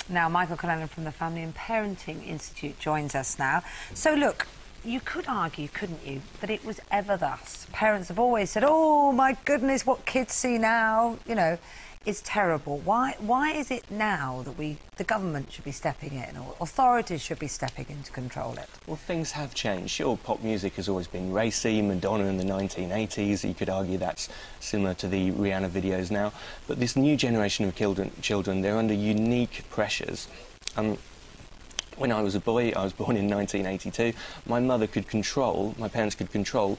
Now, Michael Cullennan from the Family and Parenting Institute joins us now. So, look, you could argue, couldn't you, that it was ever thus. Parents have always said, oh, my goodness, what kids see now, you know, is terrible. Why is it now that the government should be stepping in, or authorities should be stepping in to control it? Well, things have changed. Sure, pop music has always been racy. Madonna in the 1980s, you could argue that's similar to the Rihanna videos now. But this new generation of children, they're under unique pressures. When I was a boy, I was born in 1982, my parents could control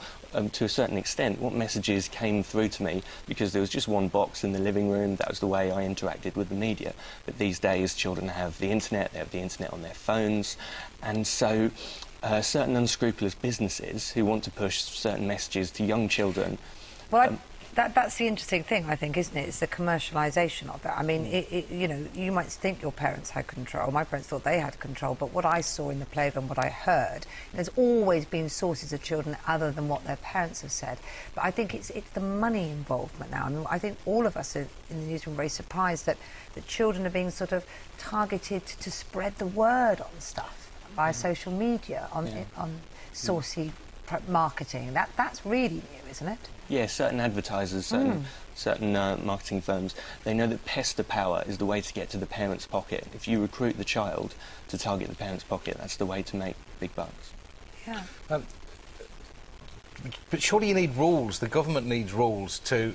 to a certain extent what messages came through to me, because there was just one box in the living room. That was the way I interacted with the media. But these days, children have the internet, they have the internet on their phones, and so certain unscrupulous businesses who want to push certain messages to young children... Well, that's the interesting thing, I think, isn't it? It's the commercialisation of it. I mean, you know, you might think your parents had control. My parents thought they had control, but what I saw in the playground, what I heard, there's always been sources of children other than what their parents have said. But I think it's the money involvement now. And I think all of us in the newsroom are very surprised that children are being sort of targeted to spread the word on stuff via social media, on saucy marketing. That's really new, isn't it? Yeah, certain advertisers, certain marketing firms, they know that pester power is the way to get to the parent's pocket. If you recruit the child to target the parent's pocket, that's the way to make big bucks. Yeah. But surely you need rules. The government needs rules to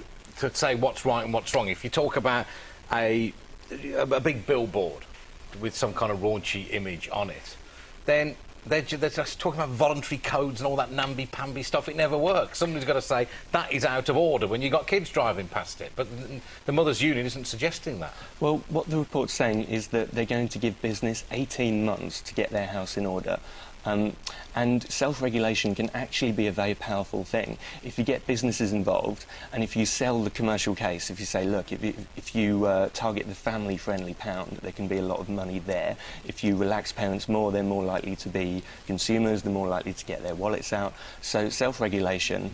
say what's right and what's wrong. If you talk about a big billboard with some kind of raunchy image on it, then they're just talking about voluntary codes and all that namby-pamby stuff. It never works. Somebody's got to say that is out of order when you've got kids driving past it. But the Mothers' Union isn't suggesting that. Well, what the report's saying is that they're going to give business 18 months to get their house in order. And self-regulation can actually be a very powerful thing. If you get businesses involved, and if you sell the commercial case, if you say, look, if you target the family-friendly pound, there can be a lot of money there. If you relax parents more, they're more likely to be consumers, they're more likely to get their wallets out. So self-regulation,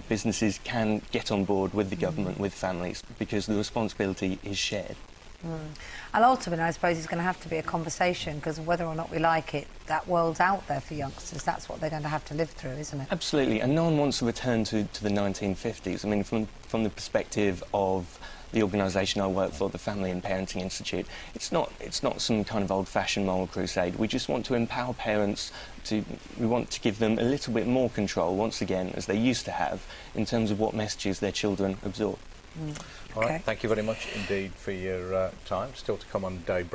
businesses can get on board with the government, with families, because the responsibility is shared. And ultimately, I suppose it's going to have to be a conversation, because whether or not we like it, that world's out there for youngsters. That's what they're going to have to live through, isn't it? Absolutely, and no one wants to return to the 1950s. I mean, from the perspective of the organisation I work for, the Family and Parenting Institute, it's not some kind of old-fashioned moral crusade. We just want to empower parents we want to give them a little bit more control, once again, as they used to have, in terms of what messages their children absorb. All right, thank you very much indeed for your time. Still to come on Daybreak.